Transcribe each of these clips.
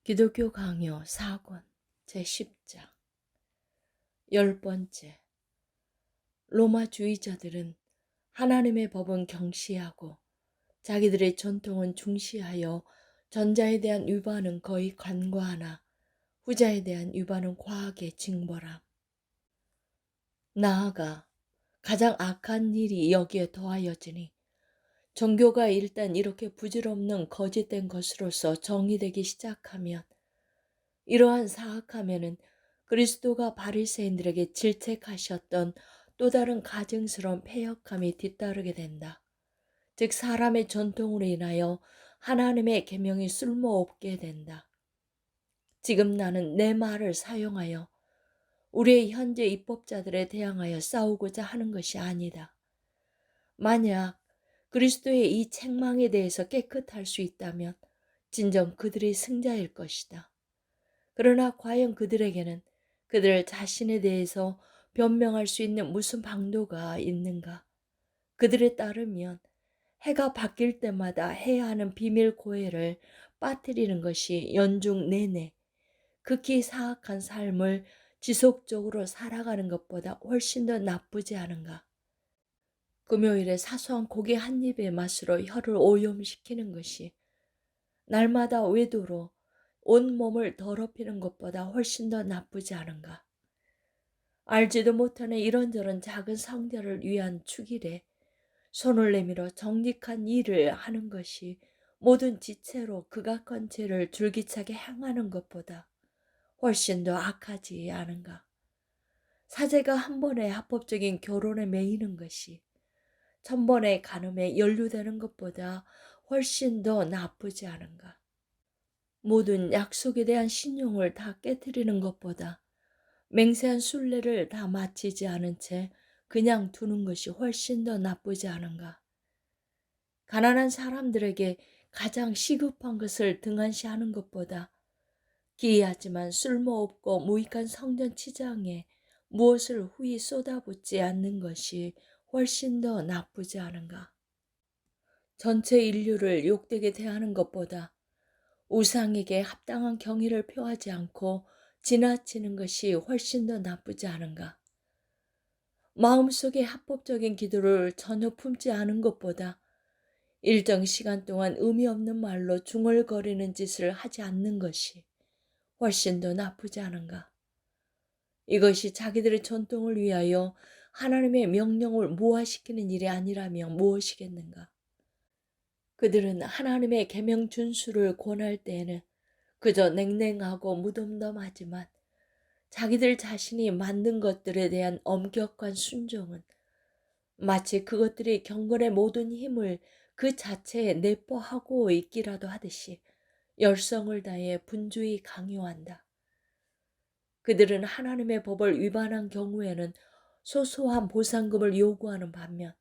기독교 강요 4권 제10장 10번째. 로마주의자들은 하나님의 법은 경시하고 자기들의 전통은 중시하여 전자에 대한 위반은 거의 간과하나 후자에 대한 위반은 과하게 징벌함. 나아가 가장 악한 일이 여기에 더하여지니 종교가 일단 이렇게 부질없는 거짓된 것으로서 정의되기 시작하면 이러한 사악함에는 그리스도가 바리새인들에게 질책하셨던 또 다른 가증스러운 패역함이 뒤따르게 된다. 즉 사람의 전통으로 인하여 하나님의 계명이 쓸모없게 된다. 지금 나는 내 말을 사용하여 우리의 현재 입법자들에 대항하여 싸우고자 하는 것이 아니다. 만약 그리스도의 이 책망에 대해서 깨끗할 수 있다면 진정 그들이 승자일 것이다. 그러나 과연 그들에게는 그들 자신에 대해서 변명할 수 있는 무슨 방도가 있는가? 그들에 따르면 해가 바뀔 때마다 해야 하는 비밀 고해를 빠뜨리는 것이 연중 내내 극히 사악한 삶을 지속적으로 살아가는 것보다 훨씬 더 나쁘지 않은가? 금요일에 사소한 고기 한 입의 맛으로 혀를 오염시키는 것이 날마다 외도로 온 몸을 더럽히는 것보다 훨씬 더 나쁘지 않은가? 알지도 못하는 이런저런 작은 성결을 위한 축일에 손을 내밀어 정직한 일을 하는 것이 모든 지체로 극악한 죄를 줄기차게 행하는 것보다 훨씬 더 악하지 않은가? 사제가 한 번의 합법적인 결혼에 매이는 것이 천 번의 간음에 연루되는 것보다 훨씬 더 나쁘지 않은가? 모든 약속에 대한 신용을 다 깨트리는 것보다 맹세한 순례를 다 마치지 않은 채 그냥 두는 것이 훨씬 더 나쁘지 않은가? 가난한 사람들에게 가장 시급한 것을 등한시하는 것보다 기이하지만 쓸모없고 무익한 성전 치장에 무엇을 후히 쏟아붓지 않는 것이 훨씬 더 나쁘지 않은가? 전체 인류를 욕되게 대하는 것보다 우상에게 합당한 경의를 표하지 않고 지나치는 것이 훨씬 더 나쁘지 않은가? 마음속에 합법적인 기도를 전혀 품지 않은 것보다 일정 시간 동안 의미 없는 말로 중얼거리는 짓을 하지 않는 것이 훨씬 더 나쁘지 않은가? 이것이 자기들의 전통을 위하여 하나님의 명령을 무화시키는 일이 아니라면 무엇이겠는가? 그들은 하나님의 계명 준수를 권할 때에는 그저 냉랭하고 무덤덤하지만 자기들 자신이 만든 것들에 대한 엄격한 순종은 마치 그것들이 경건의 모든 힘을 그 자체에 내포하고 있기라도 하듯이 열성을 다해 분주히 강요한다. 그들은 하나님의 법을 위반한 경우에는 소소한 보상금을 요구하는 반면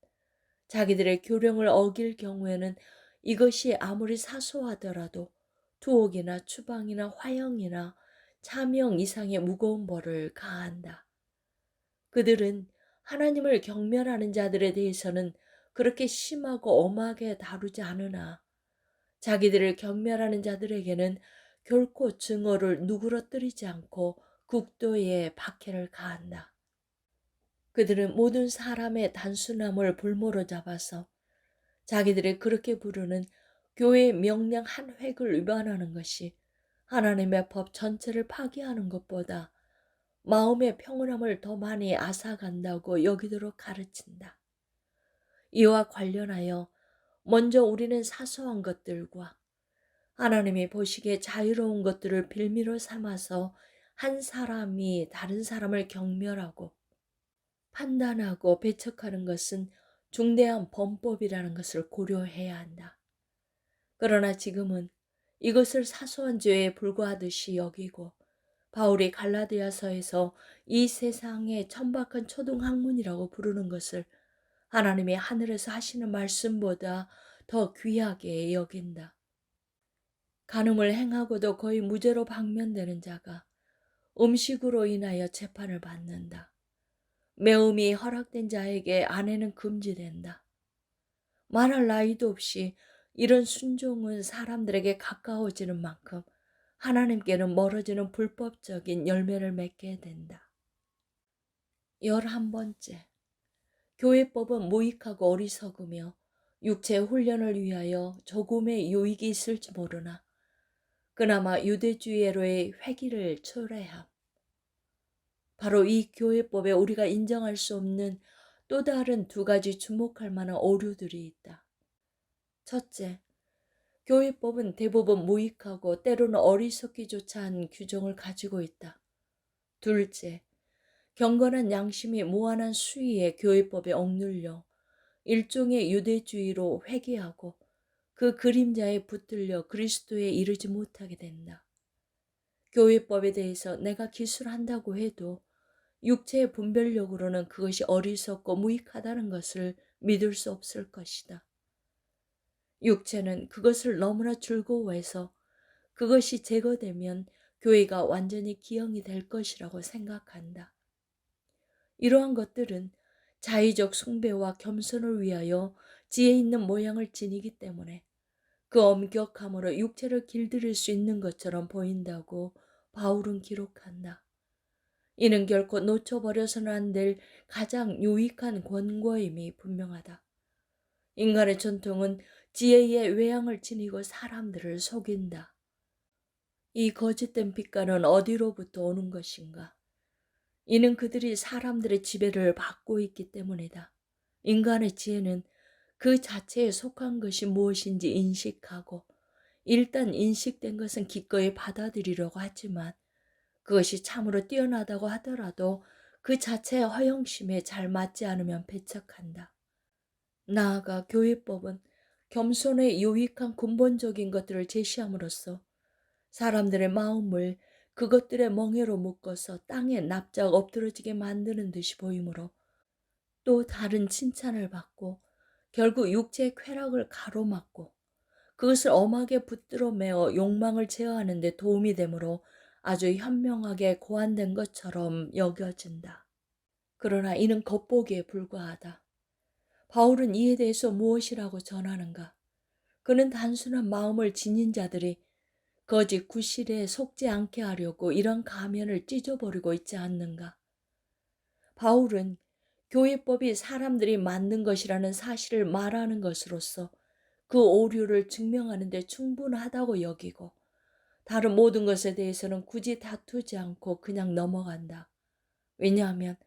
자기들의 교령을 어길 경우에는 이것이 아무리 사소하더라도 투옥이나 추방이나 화형이나 차명 이상의 무거운 벌을 가한다. 그들은 하나님을 경멸하는 자들에 대해서는 그렇게 심하고 엄하게 다루지 않으나 자기들을 경멸하는 자들에게는 결코 증오를 누그러뜨리지 않고 국도에 박해를 가한다. 그들은 모든 사람의 단순함을 볼모로 잡아서 자기들이 그렇게 부르는 교회의 명령 한 획을 위반하는 것이 하나님의 법 전체를 파기하는 것보다 마음의 평온함을 더 많이 앗아간다고 여기도록 가르친다. 이와 관련하여 먼저 우리는 사소한 것들과 하나님이 보시기에 자유로운 것들을 빌미로 삼아서 한 사람이 다른 사람을 경멸하고 판단하고 배척하는 것은 중대한 범법이라는 것을 고려해야 한다. 그러나 지금은 이것을 사소한 죄에 불과하듯이 여기고 바울이 갈라디아서에서 이 세상의 천박한 초등학문이라고 부르는 것을 하나님이 하늘에서 하시는 말씀보다 더 귀하게 여긴다. 간음을 행하고도 거의 무죄로 방면되는 자가 음식으로 인하여 재판을 받는다. 매음이 허락된 자에게 아내는 금지된다. 말할 나위도 없이 이런 순종은 사람들에게 가까워지는 만큼 하나님께는 멀어지는 불법적인 열매를 맺게 된다. 11번째, 교회법은 무익하고 어리석으며 육체 훈련을 위하여 조금의 유익이 있을지 모르나 그나마 유대주의로의 회기를 초래함. 바로 이 교회법에 우리가 인정할 수 없는 또 다른 두 가지 주목할 만한 오류들이 있다. 첫째, 교회법은 대부분 무익하고 때로는 어리석기조차 한 규정을 가지고 있다. 둘째, 경건한 양심이 무한한 수위의 교회법에 억눌려 일종의 유대주의로 회귀하고 그 그림자에 붙들려 그리스도에 이르지 못하게 된다. 교회법에 대해서 내가 기술한다고 해도 육체의 분별력으로는 그것이 어리석고 무익하다는 것을 믿을 수 없을 것이다. 육체는 그것을 너무나 즐거워해서 그것이 제거되면 교회가 완전히 기형이 될 것이라고 생각한다. 이러한 것들은 자의적 숭배와 겸손을 위하여 지혜 있는 모양을 지니기 때문에 그 엄격함으로 육체를 길들일 수 있는 것처럼 보인다고 바울은 기록한다. 이는 결코 놓쳐버려서는 안 될 가장 유익한 권고임이 분명하다. 인간의 전통은 지혜의 외양을 지니고 사람들을 속인다. 이 거짓된 빛깔은 어디로부터 오는 것인가? 이는 그들이 사람들의 지배를 받고 있기 때문이다. 인간의 지혜는 그 자체에 속한 것이 무엇인지 인식하고 일단 인식된 것은 기꺼이 받아들이려고 하지만 그것이 참으로 뛰어나다고 하더라도 그 자체의 허영심에 잘 맞지 않으면 배척한다. 나아가 교회법은 겸손의 유익한 근본적인 것들을 제시함으로써 사람들의 마음을 그것들의 멍에로 묶어서 땅에 납작 엎드러지게 만드는 듯이 보이므로 또 다른 칭찬을 받고 결국 육체의 쾌락을 가로막고 그것을 엄하게 붙들어 매어 욕망을 제어하는 데 도움이 되므로 아주 현명하게 고안된 것처럼 여겨진다. 그러나 이는 겉보기에 불과하다. 바울은 이에 대해서 무엇이라고 전하는가? 그는 단순한 마음을 지닌 자들이 거짓 구실에 속지 않게 하려고 이런 가면을 찢어버리고 있지 않는가? 바울은 교회법이 사람들이 만든 것이라는 사실을 말하는 것으로서 그 오류를 증명하는 데 충분하다고 여기고 다른 모든 것에 대해서는 굳이 다투지 않고 그냥 넘어간다. 왜냐하면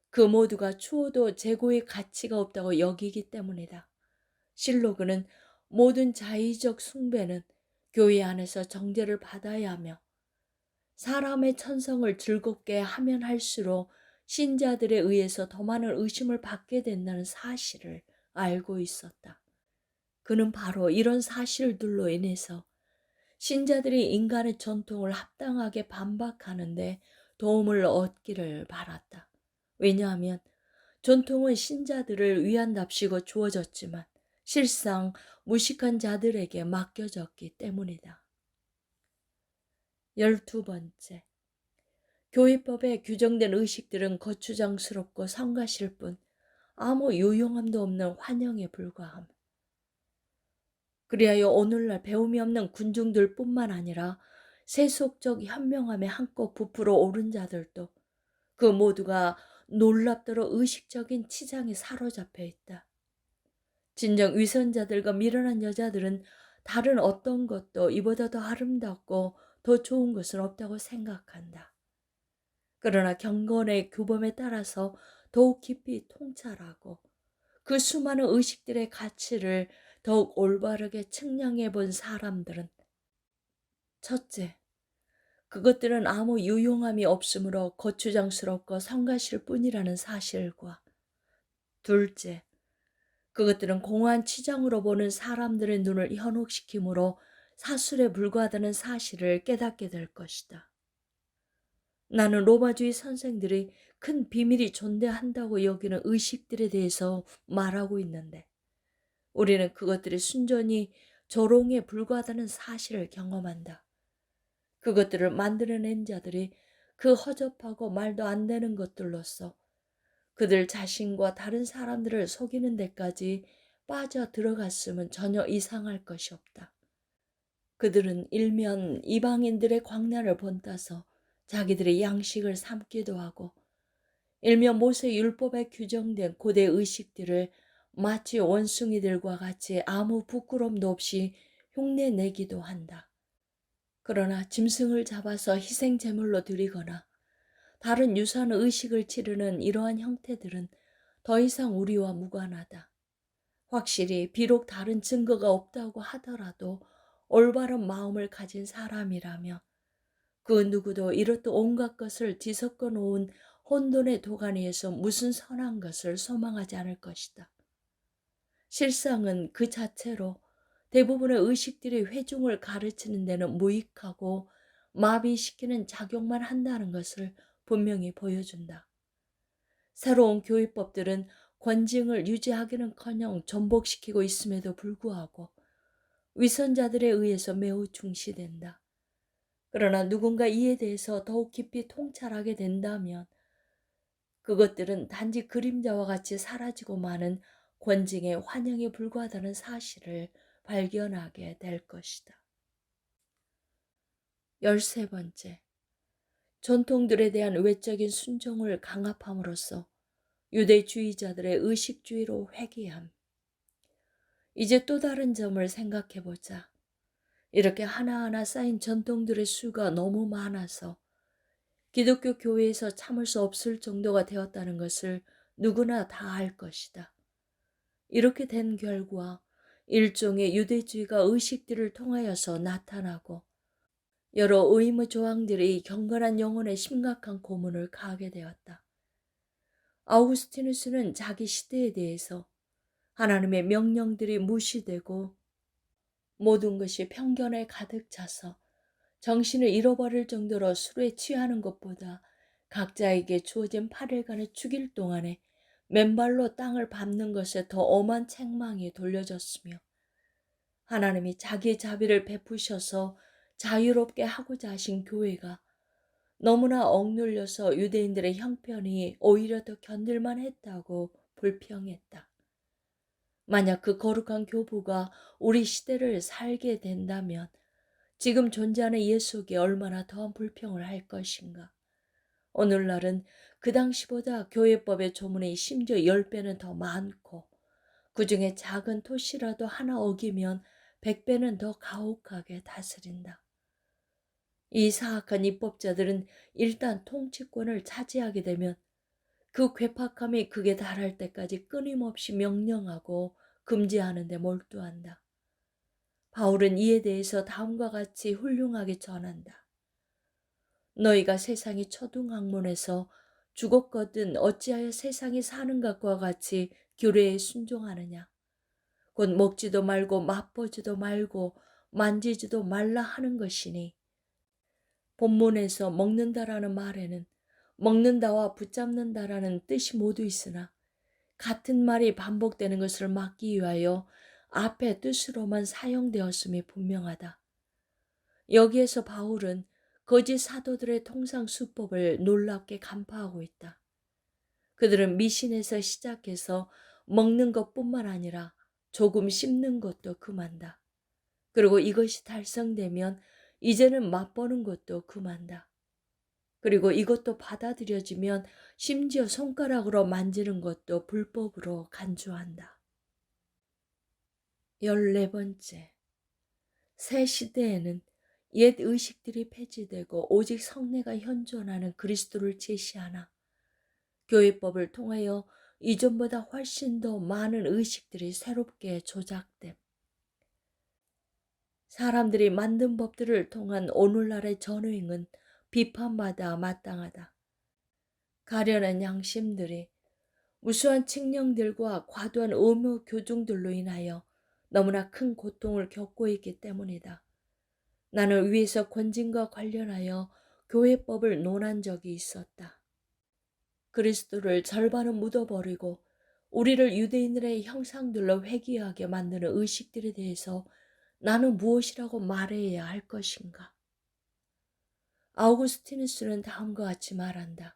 그 모두가 추호도 재고의 가치가 없다고 여기기 때문이다. 실로 그는 모든 자의적 숭배는 교회 안에서 정죄를 받아야 하며 사람의 천성을 즐겁게 하면 할수록 신자들에 의해서 더 많은 의심을 받게 된다는 사실을 알고 있었다. 그는 바로 이런 사실들로 인해서 신자들이 인간의 전통을 합당하게 반박하는데 도움을 얻기를 바랐다. 왜냐하면 전통은 신자들을 위한답시고 주어졌지만 실상 무식한 자들에게 맡겨졌기 때문이다. 12번째, 교회법에 규정된 의식들은 거추장스럽고 성가실 뿐 아무 유용함도 없는 환영에 불과함. 그리하여 오늘날 배움이 없는 군중들 뿐만 아니라 세속적 현명함에 한껏 부풀어 오른 자들도 그 모두가 놀랍도록 의식적인 치장에 사로잡혀 있다. 진정 위선자들과 미련한 여자들은 다른 어떤 것도 이보다 더 아름답고 더 좋은 것은 없다고 생각한다. 그러나 경건의 규범에 따라서 더욱 깊이 통찰하고 그 수많은 의식들의 가치를 더욱 올바르게 측량해 본 사람들은 첫째, 그것들은 아무 유용함이 없으므로 거추장스럽고 성가실 뿐이라는 사실과 둘째, 그것들은 공허한 치장으로 보는 사람들의 눈을 현혹시키므로 사술에 불과하다는 사실을 깨닫게 될 것이다. 나는 로마주의 선생들이 큰 비밀이 존재한다고 여기는 의식들에 대해서 말하고 있는데 우리는 그것들이 순전히 조롱에 불과하다는 사실을 경험한다. 그것들을 만들어낸 자들이 그 허접하고 말도 안 되는 것들로서 그들 자신과 다른 사람들을 속이는 데까지 빠져 들어갔으면 전혀 이상할 것이 없다. 그들은 일면 이방인들의 광란을 본따서 자기들의 양식을 삼기도 하고, 일면 모세 율법에 규정된 고대 의식들을 마치 원숭이들과 같이 아무 부끄럼도 없이 흉내내기도 한다. 그러나 짐승을 잡아서 희생 제물로 드리거나 다른 유사한 의식을 치르는 이러한 형태들은 더 이상 우리와 무관하다. 확실히 비록 다른 증거가 없다고 하더라도 올바른 마음을 가진 사람이라며 그 누구도 이렇듯 온갖 것을 뒤섞어 놓은 혼돈의 도가니에서 무슨 선한 것을 소망하지 않을 것이다. 실상은 그 자체로 대부분의 의식들이 회중을 가르치는 데는 무익하고 마비시키는 작용만 한다는 것을 분명히 보여준다. 새로운 교육법들은 권징을 유지하기는커녕 전복시키고 있음에도 불구하고 위선자들에 의해서 매우 중시된다. 그러나 누군가 이에 대해서 더욱 깊이 통찰하게 된다면 그것들은 단지 그림자와 같이 사라지고 마는 권징의 환영에 불과하다는 사실을 발견하게 될 것이다. 13번째, 전통들에 대한 외적인 순종을 강압함으로써 유대주의자들의 의식주의로 회귀함. 이제 또 다른 점을 생각해보자. 이렇게 하나하나 쌓인 전통들의 수가 너무 많아서 기독교 교회에서 참을 수 없을 정도가 되었다는 것을 누구나 다 알 것이다. 이렇게 된 결과 일종의 유대주의가 의식들을 통하여서 나타나고 여러 의무 조항들이 경건한 영혼에 심각한 고문을 가하게 되었다. 아우구스티누스는 자기 시대에 대해서 하나님의 명령들이 무시되고 모든 것이 편견에 가득 차서 정신을 잃어버릴 정도로 술에 취하는 것보다 각자에게 주어진 8일간의 축일 동안에 맨발로 땅을 밟는 것에 더 엄한 책망이 돌려졌으며 하나님이 자기의 자비를 베푸셔서 자유롭게 하고자 하신 교회가 너무나 억눌려서 유대인들의 형편이 오히려 더 견딜만 했다고 불평했다. 만약 그 거룩한 교부가 우리 시대를 살게 된다면 지금 존재하는 예수께 얼마나 더한 불평을 할 것인가. 오늘날은 그 당시보다 교회법의 조문이 심지어 10배는 더 많고 그 중에 작은 토시라도 하나 어기면 100배는 더 가혹하게 다스린다. 이 사악한 입법자들은 일단 통치권을 차지하게 되면 그 괴팍함이 극에 달할 때까지 끊임없이 명령하고 금지하는 데 몰두한다. 바울은 이에 대해서 다음과 같이 훌륭하게 전한다. 너희가 세상이 초등학문에서 죽었거든 어찌하여 세상이 사는 것과 같이 규례에 순종하느냐. 곧 먹지도 말고 맛보지도 말고 만지지도 말라 하는 것이니 본문에서 먹는다라는 말에는 먹는다와 붙잡는다라는 뜻이 모두 있으나 같은 말이 반복되는 것을 막기 위하여 앞의 뜻으로만 사용되었음이 분명하다. 여기에서 바울은 거짓 사도들의 통상 수법을 놀랍게 간파하고 있다. 그들은 미신에서 시작해서 먹는 것뿐만 아니라 조금 씹는 것도 금한다. 그리고 이것이 달성되면 이제는 맛보는 것도 금한다. 그리고 이것도 받아들여지면 심지어 손가락으로 만지는 것도 불법으로 간주한다. 14번째, 새 시대에는 옛 의식들이 폐지되고 오직 성례가 현존하는 그리스도를 제시하나 교회법을 통하여 이전보다 훨씬 더 많은 의식들이 새롭게 조작됨. 사람들이 만든 법들을 통한 오늘날의 전횡은 비판받아 마땅하다. 가련한 양심들이 무수한 칙령들과 과도한 의무 교정들로 인하여 너무나 큰 고통을 겪고 있기 때문이다. 나는 위에서 권징과 관련하여 교회법을 논한 적이 있었다. 그리스도를 절반은 묻어버리고 우리를 유대인들의 형상들로 회귀하게 만드는 의식들에 대해서 나는 무엇이라고 말해야 할 것인가? 아우구스티누스는 다음과 같이 말한다.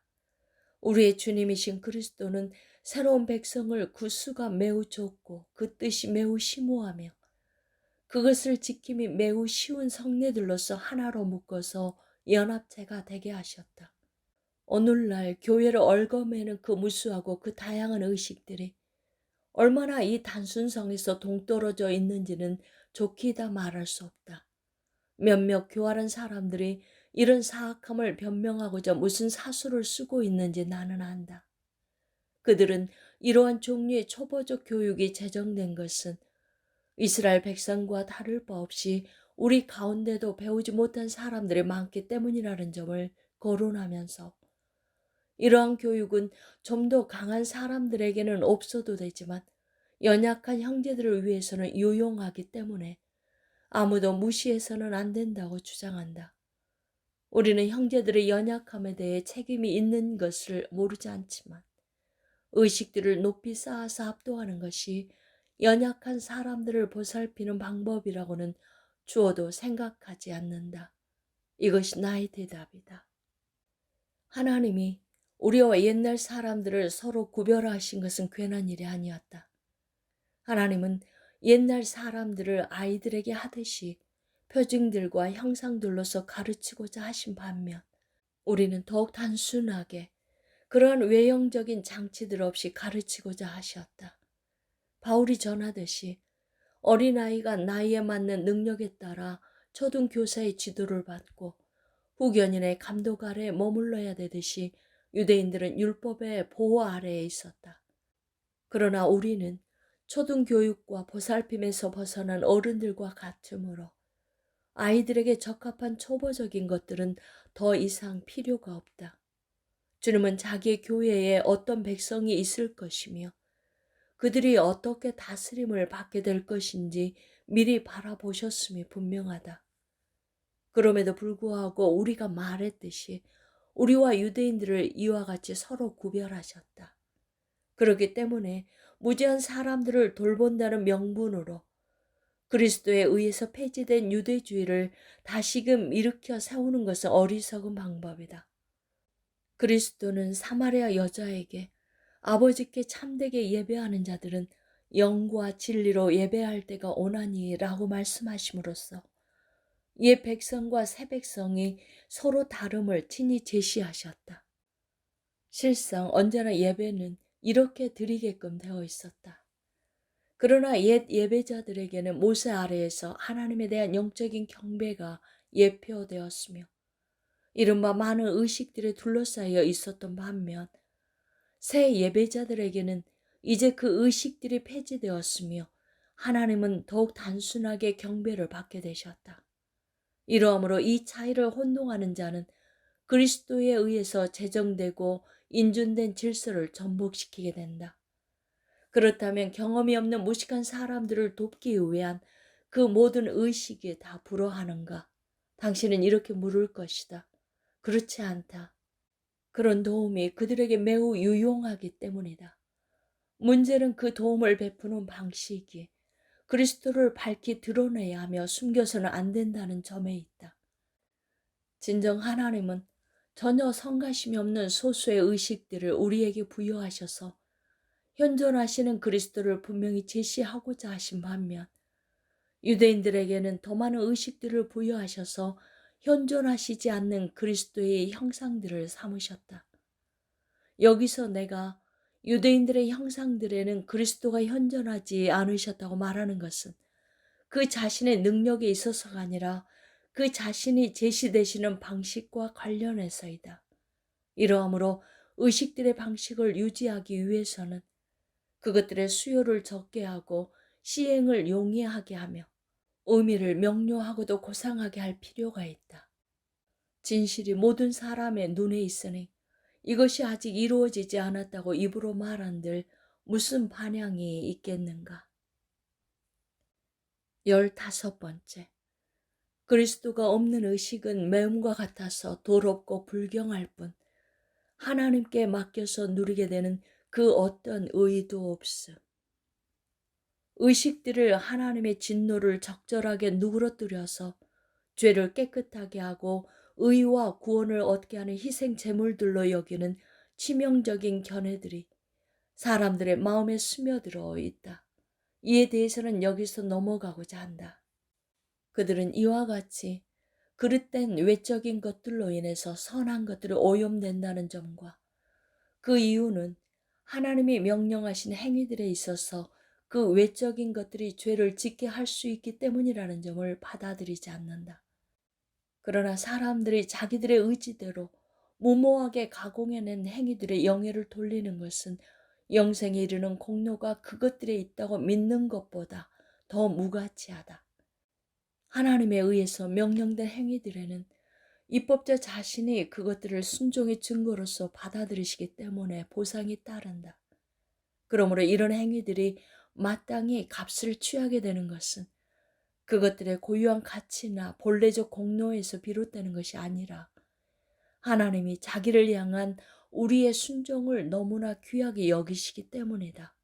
우리의 주님이신 그리스도는 새로운 백성을 그 수가 매우 적고 그 뜻이 매우 심오하며 그것을 지킴이 매우 쉬운 성례들로서 하나로 묶어서 연합체가 되게 하셨다. 오늘날 교회를 얽어매는 그 무수하고 그 다양한 의식들이 얼마나 이 단순성에서 동떨어져 있는지는 좋게 다 말할 수 없다. 몇몇 교활한 사람들이 이런 사악함을 변명하고자 무슨 사수를 쓰고 있는지 나는 안다. 그들은 이러한 종류의 초보적 교육이 제정된 것은 이스라엘 백성과 다를 바 없이 우리 가운데도 배우지 못한 사람들이 많기 때문이라는 점을 거론하면서 이러한 교육은 좀 더 강한 사람들에게는 없어도 되지만 연약한 형제들을 위해서는 유용하기 때문에 아무도 무시해서는 안 된다고 주장한다. 우리는 형제들의 연약함에 대해 책임이 있는 것을 모르지 않지만 의식들을 높이 쌓아서 압도하는 것이 연약한 사람들을 보살피는 방법이라고는 주어도 생각하지 않는다. 이것이 나의 대답이다. 하나님이 우리와 옛날 사람들을 서로 구별하신 것은 괜한 일이 아니었다. 하나님은 옛날 사람들을 아이들에게 하듯이 표징들과 형상들로서 가르치고자 하신 반면 우리는 더욱 단순하게 그러한 외형적인 장치들 없이 가르치고자 하셨다. 바울이 전하듯이 어린아이가 나이에 맞는 능력에 따라 초등교사의 지도를 받고 후견인의 감독 아래에 머물러야 되듯이 유대인들은 율법의 보호 아래에 있었다. 그러나 우리는 초등교육과 보살핌에서 벗어난 어른들과 같으므로 아이들에게 적합한 초보적인 것들은 더 이상 필요가 없다. 주님은 자기의 교회에 어떤 백성이 있을 것이며 그들이 어떻게 다스림을 받게 될 것인지 미리 바라보셨음이 분명하다. 그럼에도 불구하고 우리가 말했듯이 우리와 유대인들을 이와 같이 서로 구별하셨다. 그렇기 때문에 무지한 사람들을 돌본다는 명분으로 그리스도에 의해서 폐지된 유대주의를 다시금 일으켜 세우는 것은 어리석은 방법이다. 그리스도는 사마리아 여자에게 아버지께 참되게 예배하는 자들은 영과 진리로 예배할 때가 오나니 라고 말씀하심으로써 옛 백성과 새 백성이 서로 다름을 친히 제시하셨다. 실상 언제나 예배는 이렇게 드리게끔 되어 있었다. 그러나 옛 예배자들에게는 모세 아래에서 하나님에 대한 영적인 경배가 예표되었으며 이른바 많은 의식들에 둘러싸여 있었던 반면 새 예배자들에게는 이제 그 의식들이 폐지되었으며 하나님은 더욱 단순하게 경배를 받게 되셨다. 이러함으로 이 차이를 혼동하는 자는 그리스도에 의해서 제정되고 인준된 질서를 전복시키게 된다. 그렇다면 경험이 없는 무식한 사람들을 돕기 위한 그 모든 의식이 다 불허하는가? 당신은 이렇게 물을 것이다. 그렇지 않다. 그런 도움이 그들에게 매우 유용하기 때문이다. 문제는 그 도움을 베푸는 방식이 그리스도를 밝히 드러내야 하며 숨겨서는 안 된다는 점에 있다. 진정 하나님은 전혀 성가심이 없는 소수의 의식들을 우리에게 부여하셔서 현존하시는 그리스도를 분명히 제시하고자 하신 반면 유대인들에게는 더 많은 의식들을 부여하셔서 현존하시지 않는 그리스도의 형상들을 삼으셨다. 여기서 내가 유대인들의 형상들에는 그리스도가 현존하지 않으셨다고 말하는 것은 그 자신의 능력에 있어서가 아니라 그 자신이 제시되시는 방식과 관련해서이다. 이러함으로 의식들의 방식을 유지하기 위해서는 그것들의 수요를 적게 하고 시행을 용이하게 하며 의미를 명료하고도 고상하게 할 필요가 있다. 진실이 모든 사람의 눈에 있으니 이것이 아직 이루어지지 않았다고 입으로 말한들 무슨 반향이 있겠는가. 15번째. 그리스도가 없는 의식은 매음과 같아서 도롭고 불경할 뿐 하나님께 맡겨서 누리게 되는 그 어떤 의의도 없음. 의식들을 하나님의 진노를 적절하게 누그러뜨려서 죄를 깨끗하게 하고 의와 구원을 얻게 하는 희생 제물들로 여기는 치명적인 견해들이 사람들의 마음에 스며들어 있다. 이에 대해서는 여기서 넘어가고자 한다. 그들은 이와 같이 그릇된 외적인 것들로 인해서 선한 것들이 오염된다는 점과 그 이유는 하나님이 명령하신 행위들에 있어서 그 외적인 것들이 죄를 짓게 할 수 있기 때문이라는 점을 받아들이지 않는다. 그러나 사람들이 자기들의 의지대로 무모하게 가공해낸 행위들의 영예를 돌리는 것은 영생에 이르는 공로가 그것들에 있다고 믿는 것보다 더 무가치하다. 하나님에 의해서 명령된 행위들에는 입법자 자신이 그것들을 순종의 증거로서 받아들이시기 때문에 보상이 따른다. 그러므로 이런 행위들이 마땅히 값을 취하게 되는 것은 그것들의 고유한 가치나 본래적 공로에서 비롯되는 것이 아니라 하나님이 자기를 향한 우리의 순종을 너무나 귀하게 여기시기 때문이다.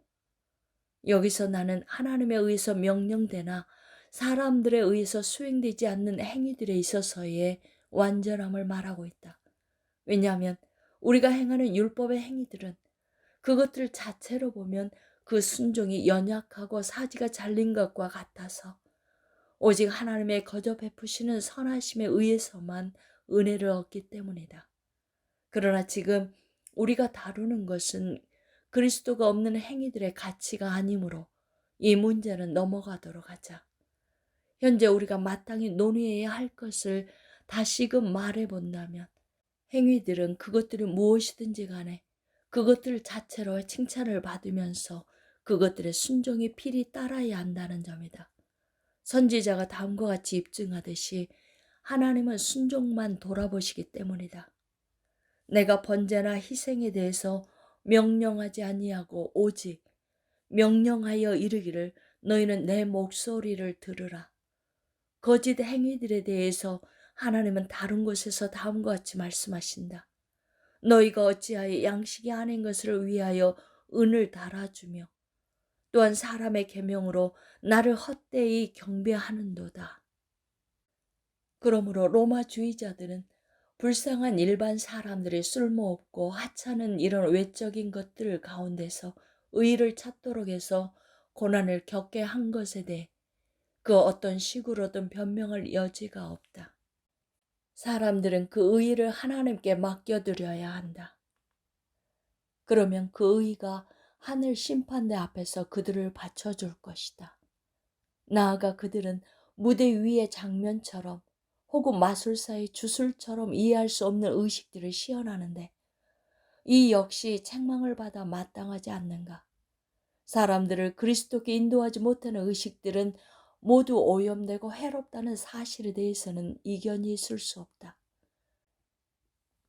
여기서 나는 하나님에 의해서 명령되나 사람들에 의해서 수행되지 않는 행위들에 있어서의 완전함을 말하고 있다. 왜냐하면 우리가 행하는 율법의 행위들은 그것들 자체로 보면 그 순종이 연약하고 사지가 잘린 것과 같아서 오직 하나님의 거저 베푸시는 선하심에 의해서만 은혜를 얻기 때문이다. 그러나 지금 우리가 다루는 것은 그리스도가 없는 행위들의 가치가 아니므로 이 문제는 넘어가도록 하자. 현재 우리가 마땅히 논의해야 할 것을 다시금 말해본다면 행위들은 그것들이 무엇이든지 간에 그것들 자체로 칭찬을 받으면서 그것들의 순종이 필히 따라야 한다는 점이다. 선지자가 다음과 같이 입증하듯이 하나님은 순종만 돌아보시기 때문이다. 내가 번제나 희생에 대해서 명령하지 아니하고 오직 명령하여 이르기를 너희는 내 목소리를 들으라. 거짓 행위들에 대해서 하나님은 다른 곳에서 다음과 같이 말씀하신다. 너희가 어찌하여 양식이 아닌 것을 위하여 은을 달아주며 또한 사람의 계명으로 나를 헛되이 경배하는도다. 그러므로 로마주의자들은 불쌍한 일반 사람들이 쓸모없고 하찮은 이런 외적인 것들 가운데서 의의를 찾도록 해서 고난을 겪게 한 것에 대해 그 어떤 식으로든 변명할 여지가 없다. 사람들은 그 의의를 하나님께 맡겨드려야 한다. 그러면 그 의의가 하늘 심판대 앞에서 그들을 받쳐줄 것이다. 나아가 그들은 무대 위의 장면처럼 혹은 마술사의 주술처럼 이해할 수 없는 의식들을 시연하는데 이 역시 책망을 받아 마땅하지 않는가? 사람들을 그리스도께 인도하지 못하는 의식들은 모두 오염되고 해롭다는 사실에 대해서는 이견이 있을 수 없다.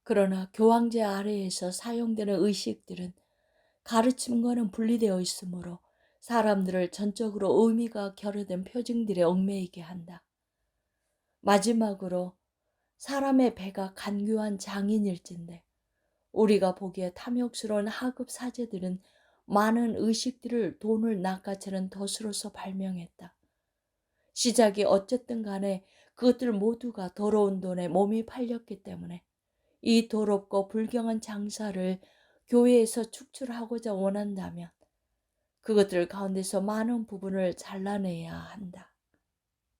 그러나 교황제 아래에서 사용되는 의식들은 가르침과는 분리되어 있으므로 사람들을 전적으로 의미가 결여된 표징들에 얽매이게 한다. 마지막으로 사람의 배가 간교한 장인일진데 우리가 보기에 탐욕스러운 하급 사제들은 많은 의식들을 돈을 낚아채는 덫으로서 발명했다. 시작이 어쨌든 간에 그것들 모두가 더러운 돈에 몸이 팔렸기 때문에 이 더럽고 불경한 장사를 교회에서 축출하고자 원한다면 그것들 가운데서 많은 부분을 잘라내야 한다.